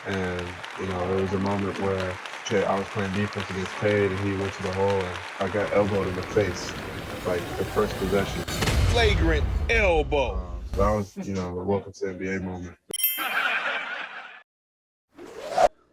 And there was a moment where I was playing defense against Payne, and he went to the hole, and I got elbowed in the face, like the first possession. Flagrant elbow. So that was, a welcome to NBA moment.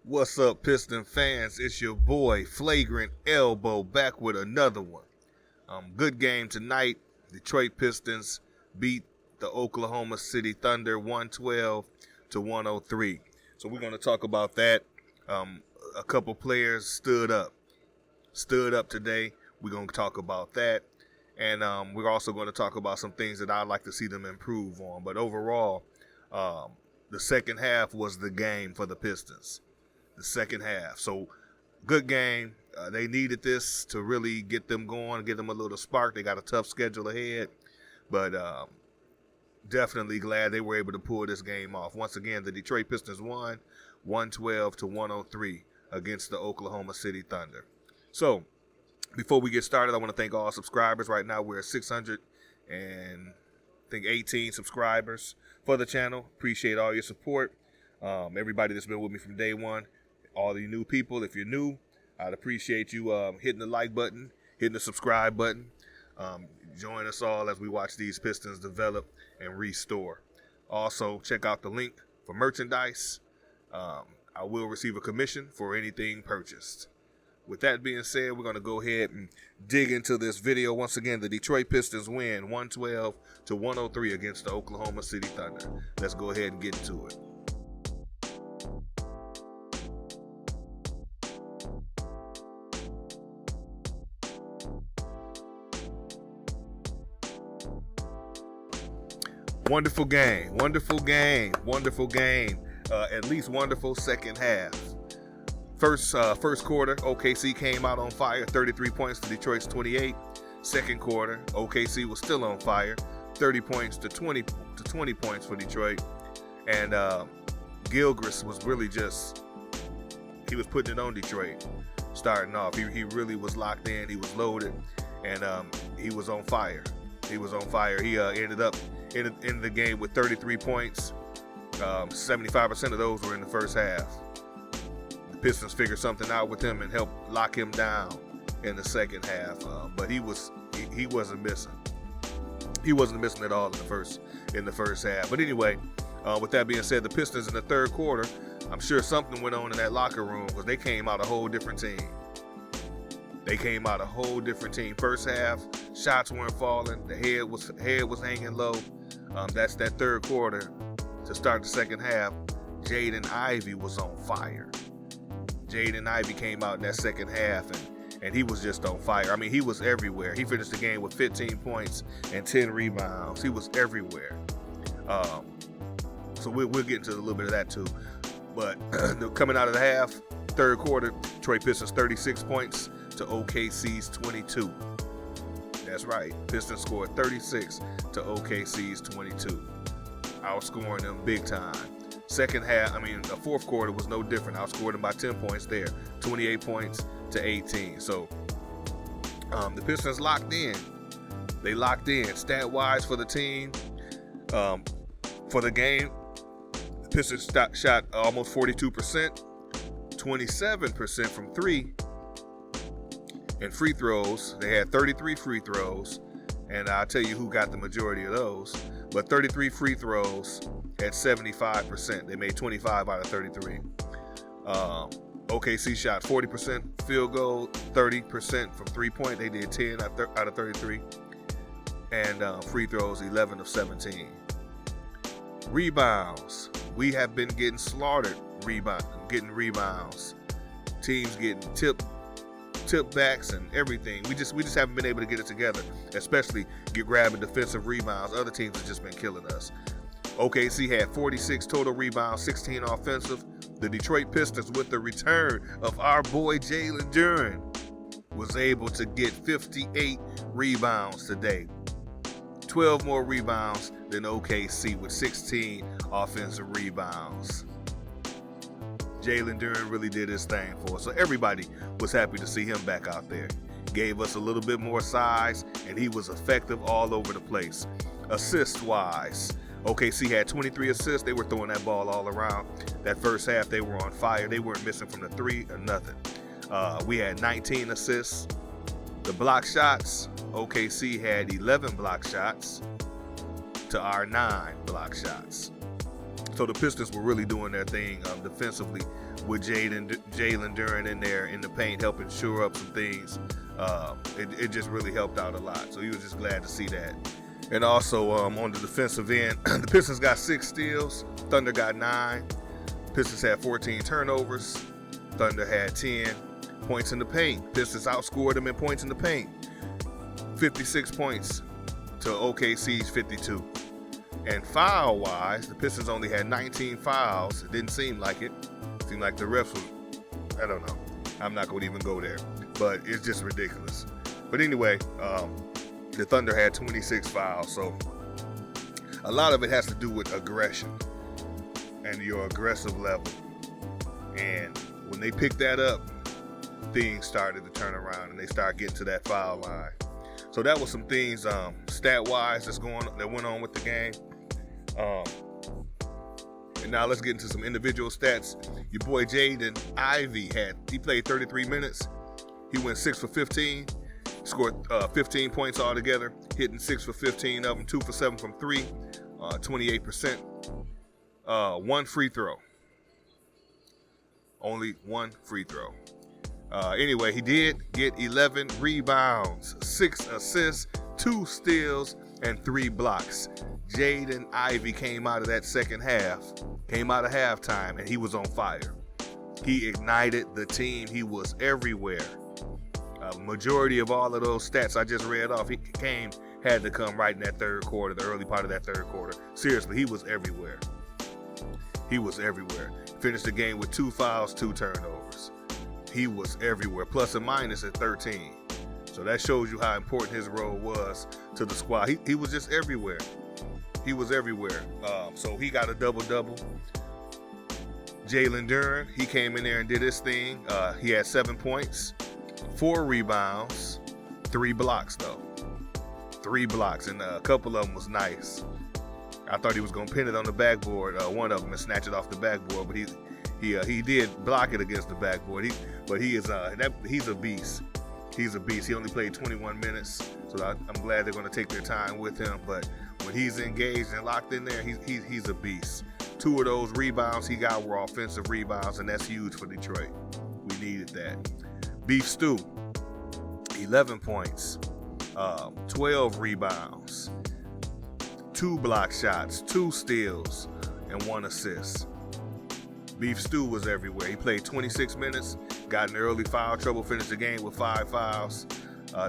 What's up, Piston fans? It's your boy, Flagrant Elbow, back with another one. Good game tonight. Detroit Pistons beat the Oklahoma City Thunder 112-103. So we're going to talk about that. A couple players stood up today. We're going to talk about that. And we're also going to talk about some things that I'd like to see them improve on. But overall, the second half was the game for the Pistons. The second half. So good game. They needed this to really get them going, get them a little spark. They got a tough schedule ahead, but definitely glad they were able to pull this game off. Once again, the Detroit Pistons won 112-103 against the Oklahoma City Thunder. So before we get started, I want to thank all subscribers. Right now we're at 618 subscribers for the channel. Appreciate all your support. Everybody that's been with me from day one. All the new people, if you're new, I'd appreciate you hitting the like button, hitting the subscribe button. Join us all as we watch these Pistons develop and restore. Also, check out the link for merchandise. I will receive a commission for anything purchased. With that being said, we're going to go ahead and dig into this video. Once again, the Detroit Pistons win 112-103 against the Oklahoma City Thunder. Let's go ahead and get into it. Wonderful game. At least wonderful second half. First quarter, OKC came out on fire, 33 points to Detroit's 28. Second quarter, OKC was still on fire, 30 points to 20 points for Detroit. And Gilchrist was really he was putting it on Detroit starting off. He really was locked in, he was loaded, and he was on fire. He ended up in the game with 33 points. 75% of those were in the first half. The Pistons figured something out with him and helped lock him down in the second half. But he wasn't missing. He wasn't missing at all in the first half. But anyway, with that being said, the Pistons in the third quarter, I'm sure something went on in that locker room because they came out a whole different team. First half, shots weren't falling. The head was hanging low. That's that third quarter to start the second half. Jaden Ivey was on fire. Jaden Ivey came out in that second half and he was just on fire. I mean, he was everywhere. He finished the game with 15 points and 10 rebounds. He was everywhere. So we'll get into a little bit of that too. But coming out of the half, third quarter, Detroit Pistons 36 points to OKC's 22. That's right. Pistons scored 36 to OKC's 22. Outscoring them big time. The fourth quarter was no different. Outscored them by 10 points there. 28 points to 18. So the Pistons locked in. They locked in. Stat-wise for the team, for the game, the Pistons shot almost 42%, 27% from three. And free throws, they had 33 free throws, and I'll tell you who got the majority of those. But 33 free throws at 75%. They made 25 out of 33. OKC shot 40% field goal, 30% from three-point. They did 10 out of 33. And free throws, 11 of 17. Rebounds. We have been getting slaughtered getting rebounds. Teams getting tip backs and everything. We just haven't been able to get it together, especially grabbing defensive rebounds. Other teams have just been killing us. OKC had 46 total rebounds, 16 offensive. The Detroit Pistons, with the return of our boy Jalen Duren, was able to get 58 rebounds today. 12 more rebounds than OKC with 16 offensive rebounds. Jalen Duren really did his thing for us. So everybody was happy to see him back out there. Gave us a little bit more size, and he was effective all over the place. Assist-wise, OKC had 23 assists. They were throwing that ball all around. That first half, they were on fire. They weren't missing from the three or nothing. We had 19 assists. The block shots, OKC had 11 block shots to our 9 block shots. So the Pistons were really doing their thing defensively with Jalen Duren in there in the paint, helping shore up some things. It just really helped out a lot. So he was just glad to see that. And also on the defensive end, the Pistons got 6 steals. Thunder got 9. Pistons had 14 turnovers. Thunder had 10 points in the paint. Pistons outscored them in points in the paint. 56 points to OKC's 52. And foul-wise, the Pistons only had 19 fouls. It didn't seem like it. It seemed like the refs were, I don't know. I'm not going to even go there. But it's just ridiculous. But anyway, the Thunder had 26 fouls. So a lot of it has to do with aggression and your aggressive level. And when they picked that up, things started to turn around and they started getting to that foul line. So that was some things stat-wise that went on with the game. And now let's get into some individual stats. Your boy Jaden Ivey he played 33 minutes. He went 6 for 15, scored 15 points altogether, hitting 6 for 15 of them, 2 for 7 from 3, 28%. 1 free throw. Only 1 free throw. Anyway, he did get 11 rebounds, 6 assists, 2 steals, and 3 blocks. Jaden Ivey came out of that second half, came out of halftime, and he was on fire. He ignited the team. He was everywhere. Majority of all of those stats I just read off, had to come right in that third quarter, the early part of that third quarter. Seriously, he was everywhere. He was everywhere. Finished the game with 2 fouls, 2 turnovers. He was everywhere, plus and minus at 13. So that shows you how important his role was to the squad. He was just everywhere. He was everywhere. So he got a double-double. Jalen Duren, he came in there and did his thing. He had 7 points, 4 rebounds, 3 blocks though. 3 blocks, and a couple of them was nice. I thought he was going to pin it on the backboard, one of them, and snatch it off the backboard, but he did block it against the backboard. He's a beast. He's a beast. He only played 21 minutes, so I'm glad they're going to take their time with him. But when he's engaged and locked in there, he's a beast. 2 of those rebounds he got were offensive rebounds, and that's huge for Detroit. We needed that. Beef Stew, 11 points, 12 rebounds, 2 block shots, 2 steals, and 1 assist. Beef Stew was everywhere. He played 26 minutes, got in early foul trouble, finished the game with 5 fouls.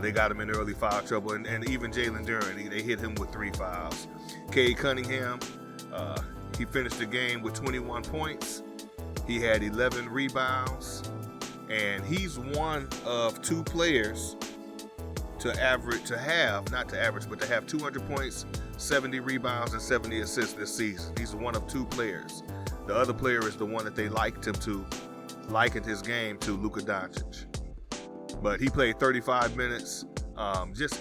They got him in early foul trouble, and even Jalen Duren, they hit him with 3 fouls. Cade Cunningham, he finished the game with 21 points. He had 11 rebounds, and he's one of 2 players to have 200 points, 70 rebounds, and 70 assists this season. He's one of 2 players. The other player is the one that they likened his game to, Luka Doncic. But he played 35 minutes.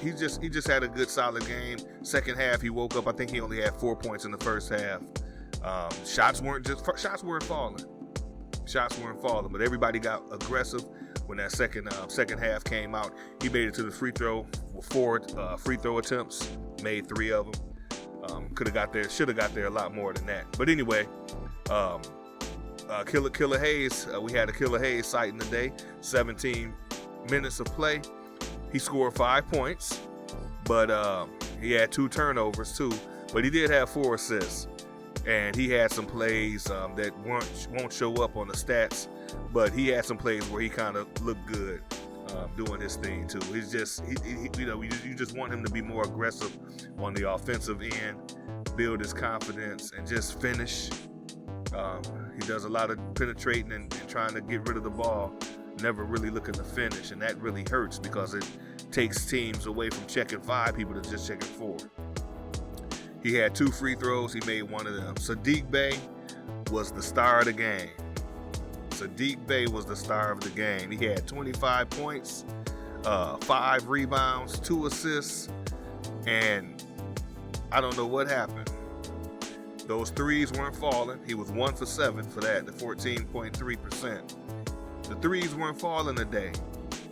He just had a good solid game. Second half, he woke up. I think he only had 4 points in the first half. Shots weren't falling. But everybody got aggressive when that second half came out. He made it to the free throw with 4 free throw attempts, made 3 of them. Should have got there a lot more than that. But anyway, Killer Hayes, we had a Killer Hayes sighting today. 17 minutes of play. He scored 5 points, but he had 2 turnovers too. But he did have 4 assists, and he had some plays that won't show up on the stats. But he had some plays where he kind of looked good doing his thing too. He's just, you just want him to be more aggressive on the offensive end, build his confidence, and just finish. He does a lot of penetrating and trying to get rid of the ball, never really looking to finish, and that really hurts because it takes teams away from checking 5 people to just checking 4. He had 2 free throws. He made 1 of them. Sadiq Bey was the star of the game. He had 25 points, 5 rebounds, 2 assists, and I don't know what happened. Those threes weren't falling. He was 1 for 7 for that, the 14.3%. The threes weren't falling today.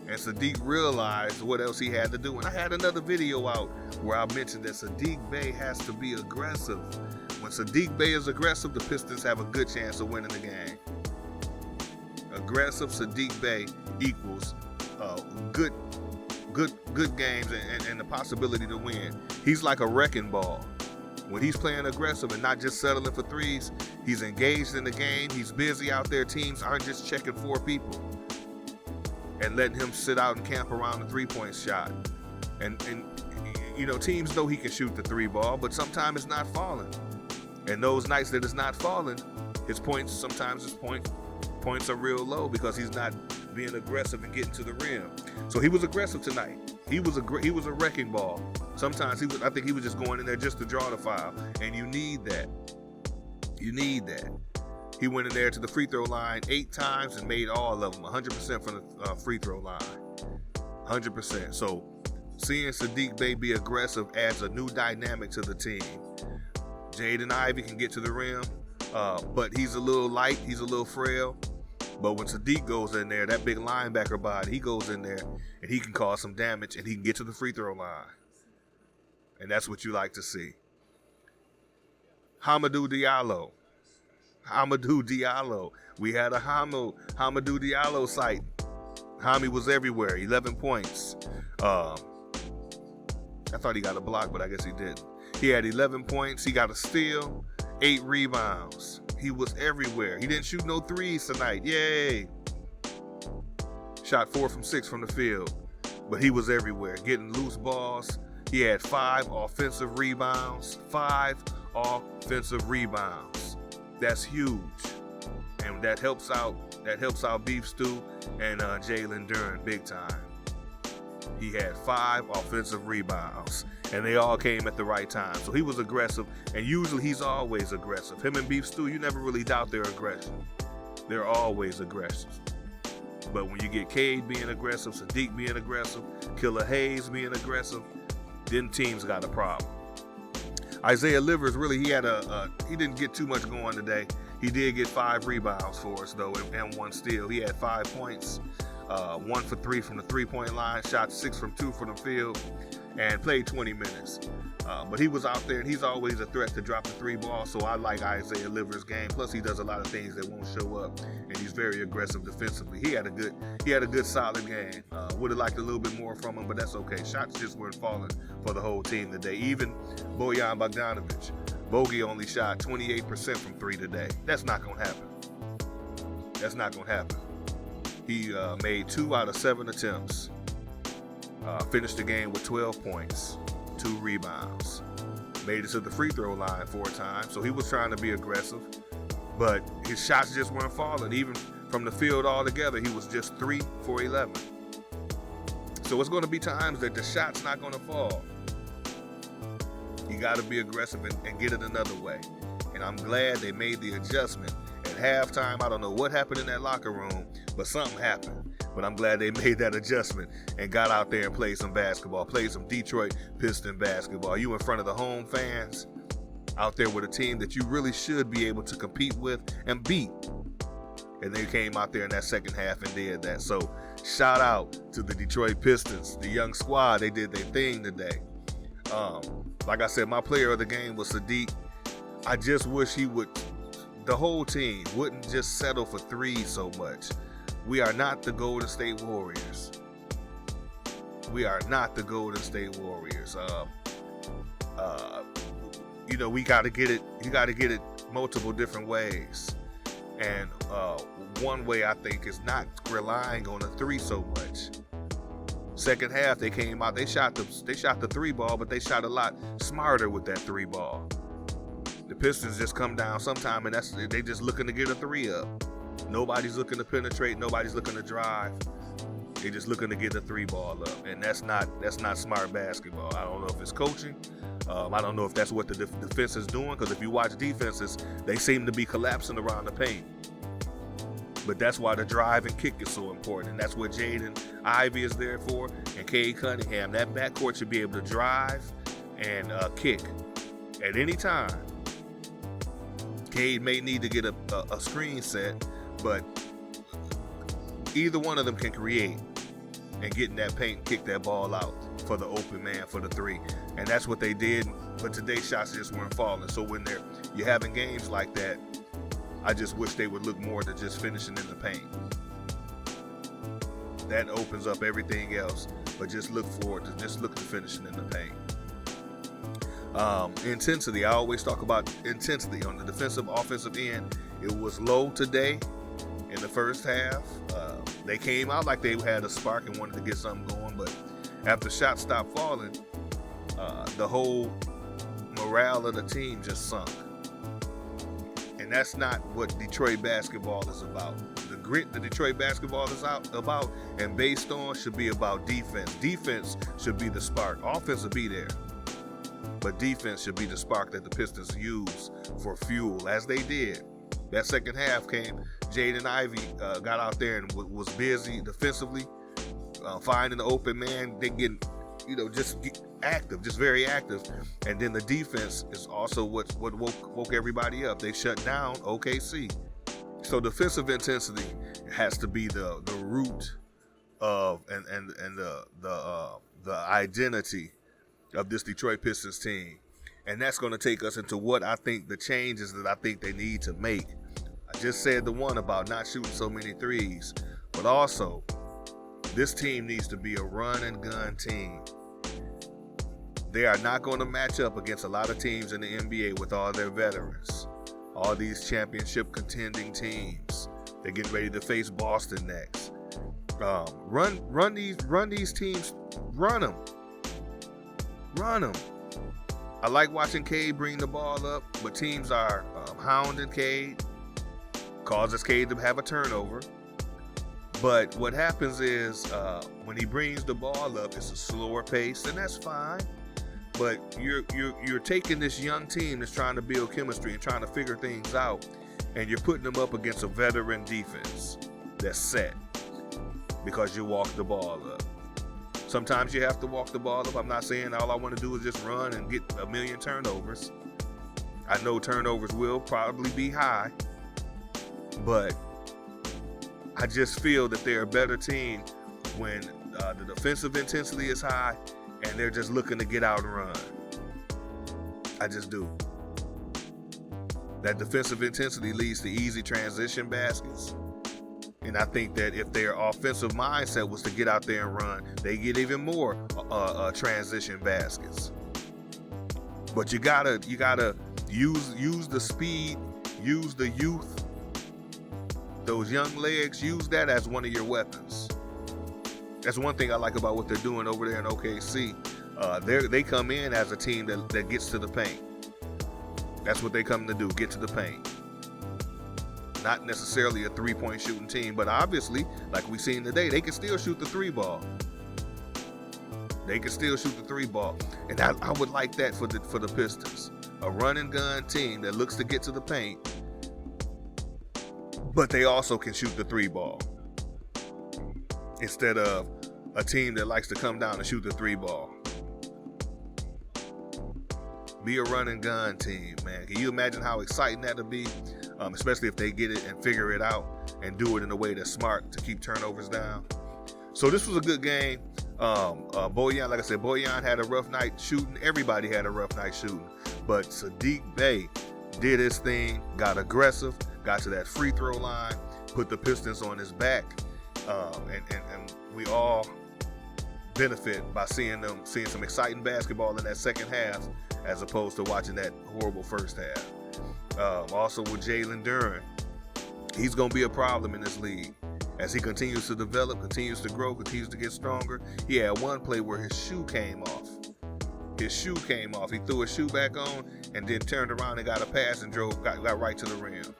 And Saddiq realized what else he had to do. And I had another video out where I mentioned that Saddiq Bey has to be aggressive. When Saddiq Bey is aggressive, the Pistons have a good chance of winning the game. Aggressive Saddiq Bey equals good games and the possibility to win. He's like a wrecking ball. When he's playing aggressive and not just settling for threes, he's engaged in the game. He's busy out there. Teams aren't just checking 4 people and letting him sit out and camp around the three-point shot. And you know, teams know he can shoot the 3 ball, but sometimes it's not falling. And those nights that it's not falling, sometimes his points are real low because he's not being aggressive and getting to the rim. So he was aggressive tonight. He was a wrecking ball. Sometimes I think he was just going in there just to draw the foul, and you need that. You need that. He went in there to the free throw line 8 times and made all of them, 100% from the free throw line, 100%. So seeing Saddiq Bey be aggressive adds a new dynamic to the team. Jaden Ivey can get to the rim, but he's a little light, he's a little frail. But when Saddiq goes in there, that big linebacker body, he goes in there and he can cause some damage and he can get to the free throw line. And that's what you like to see. Hamidou Diallo. We had a Hamidou Diallo site. Hami was everywhere, 11 points. I thought he got a block, but I guess he didn't. He had 11 points. He got a steal, 8 rebounds. He was everywhere. He didn't shoot no threes tonight. Yay. Shot 4 from 6 from the field. But he was everywhere, getting loose balls. He had 5 offensive rebounds. 5 offensive rebounds. That's huge. And that helps out Beef Stew and Jalen Duren big time. He had 5 offensive rebounds, and they all came at the right time. So he was aggressive, and usually he's always aggressive. Him and Beef Stew, you never really doubt their aggression. They're always aggressive. But when you get Cade being aggressive, Saddiq being aggressive, Killer Hayes being aggressive, then teams got a problem. Isaiah Livers, really, he didn't get too much going today. He did get 5 rebounds for us, though, and 1 steal. He had 5 points. 1 for 3 from the 3-point line, shot 6 from 2 from the field, and played 20 minutes. But he was out there, and he's always a threat to drop the 3 ball, so I like Isaiah Livers' game. Plus, he does a lot of things that won't show up, and he's very aggressive defensively. He had a good, solid game. Would have liked a little bit more from him, but that's okay. Shots just weren't falling for the whole team today. Even Bojan Bogdanovic. Bogey only shot 28% from 3 today. That's not going to happen. That's not going to happen. He made 2 out of 7 attempts. Finished the game with 12 points, 2 rebounds. Made it to the free throw line 4 times, so he was trying to be aggressive. But his shots just weren't falling. Even from the field altogether, he was just 3 for 11. So it's going to be times that the shot's not going to fall. You got to be aggressive and get it another way. And I'm glad they made the adjustment. At halftime, I don't know what happened in that locker room, but something happened. But I'm glad they made that adjustment and got out there and played some basketball, played some Detroit Pistons basketball. You in front of the home fans, out there with a team that you really should be able to compete with and beat. And they came out there in that second half and did that. So shout out to the Detroit Pistons, the young squad. They did their thing today. Like I said, my player of the game was Saddiq. I just wish the whole team wouldn't just settle for 3 so much. We are not the Golden State Warriors. We are not the Golden State Warriors. We got to get it. You got to get it multiple different ways. And one way I think is not relying on the 3 so much. Second half, they came out. They shot the 3 ball, but they shot a lot smarter with that 3 ball. The Pistons just come down sometime, and they just looking to get a 3 up. Nobody's looking to penetrate. Nobody's looking to drive. They're just looking to get a 3 ball up, and that's not smart basketball. I don't know if it's coaching. I don't know if that's what the defense is doing, because if you watch defenses, they seem to be collapsing around the paint. But that's why the drive and kick is so important, and that's what Jaden Ivey is there for, and Cade Cunningham. That backcourt should be able to drive and kick at any time. Cade may need to get a screen set, but either one of them can create and get in that paint and kick that ball out for the open man for the three. And that's what they did, but today's shots just weren't falling. So when you're having games like that, I just wish they would look more to just finishing in the paint. That opens up everything else, but just look to finishing in the paint. Intensity, I always talk about intensity on the defensive offensive end. It was low today in the first half. They came out like they had a spark and wanted to get something going, but after shots stopped falling, the whole morale of the team just sunk. And that's not what Detroit basketball is about. The grit that Detroit basketball is about and based on should be about defense. Defense should be the spark. Offense will be there, but defense should be the spark that the Pistons use for fuel, as they did. That second half came, Jaden Ivey got out there and was busy defensively, finding the open man. They get, just active, just very active. And then the defense is also what woke everybody up. They shut down OKC. So defensive intensity has to be the root of and the identity of this Detroit Pistons team. And that's going to take us into what I think the changes that I think they need to make. I just said the one about not shooting so many threes, but also this team needs to be a run and gun team. They are not going to match up against a lot of teams in the NBA with all their veterans, all these championship contending teams. They're getting ready to face Boston next. Run these teams, run them. I like watching Cade bring the ball up, but teams are hounding Cade, causes Cade to have a turnover. But what happens is when he brings the ball up, it's a slower pace, and that's fine. But you're taking this young team that's trying to build chemistry and trying to figure things out, and you're putting them up against a veteran defense that's set because you walk the ball up. Sometimes you have to walk the ball up. I'm not saying all I want to do is just run and get a million turnovers. I know turnovers will probably be high, but I just feel that they're a better team when the defensive intensity is high and they're just looking to get out and run. I just do. That defensive intensity leads to easy transition baskets. And I think that if their offensive mindset was to get out there and run, they get even more transition baskets. But you gotta use the speed, use the youth, those young legs, use that as one of your weapons. That's one thing I like about what they're doing over there in OKC. They come in as a team that gets to the paint. That's what they come to do, get to the paint. Not necessarily a three-point shooting team, but obviously, like we seen today, they can still shoot the three ball. And I would like that for the Pistons. A run and gun team that looks to get to the paint, but they also can shoot the three ball. Instead of a team that likes to come down and shoot the three ball. Be a run and gun team, man. Can you imagine how exciting that'll be? Especially if they get it and figure it out and do it in a way that's smart to keep turnovers down. So this was a good game. Bojan, like I said, Bojan had a rough night shooting. Everybody had a rough night shooting. But Sadiq Bey did his thing, got aggressive, got to that free throw line, put the Pistons on his back. And we all benefit by seeing some exciting basketball in that second half as opposed to watching that horrible first half. Also with Jalen Duren, he's going to be a problem in this league as he continues to develop, continues to grow, continues to get stronger. He had one play where his shoe came off. He threw his shoe back on and then turned around and got a pass and got right to the rim.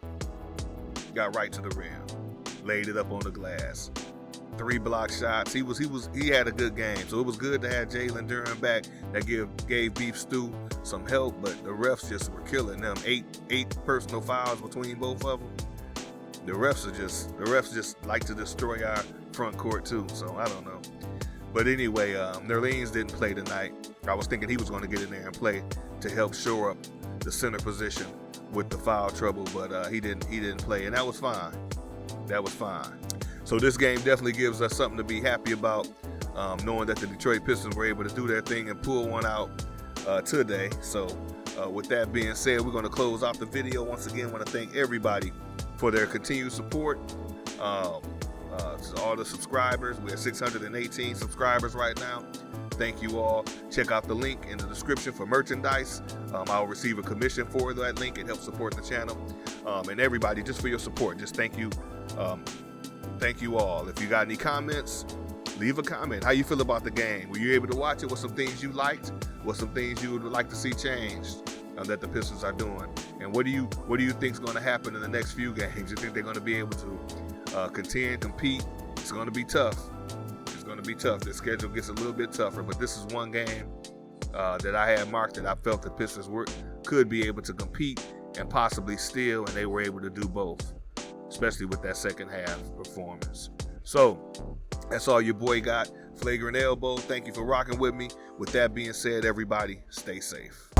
Laid it up on the glass. 3 block shots. He had a good game. So it was good to have Jalen Duren back. That gave Beef Stew some help, but the refs just were killing them. 8 personal fouls between both of them. The refs just like to destroy our front court too. So I don't know. But anyway, Nerlens didn't play tonight. I was thinking he was going to get in there and play to help shore up the center position with the foul trouble, but he didn't play, and that was fine. That was fine. So this game definitely gives us something to be happy about, knowing that the Detroit Pistons were able to do their thing and pull one out today. So with that being said, we're going to close off the video. Once again, I want to thank everybody for their continued support. To all the subscribers, we have 618 subscribers right now. Thank you all. Check out the link in the description for merchandise. I'll receive a commission for that link. It helps support the channel. And everybody, just for your support, just thank you. Thank you all. If you got any comments, leave a comment. How you feel about the game? Were you able to watch it? What some things you liked? What some things you would like to see changed that the Pistons are doing? And what do you think is going to happen in the next few games? You think they're going to be able to contend, compete? It's going to be tough. It's going to be tough. The schedule gets a little bit tougher, but this is one game that I had marked that I felt the Pistons could be able to compete and possibly steal, and they were able to do both, especially with that second half performance. So that's all your boy got. Flagrant Elbow, thank you for rocking with me. With that being said, everybody, stay safe.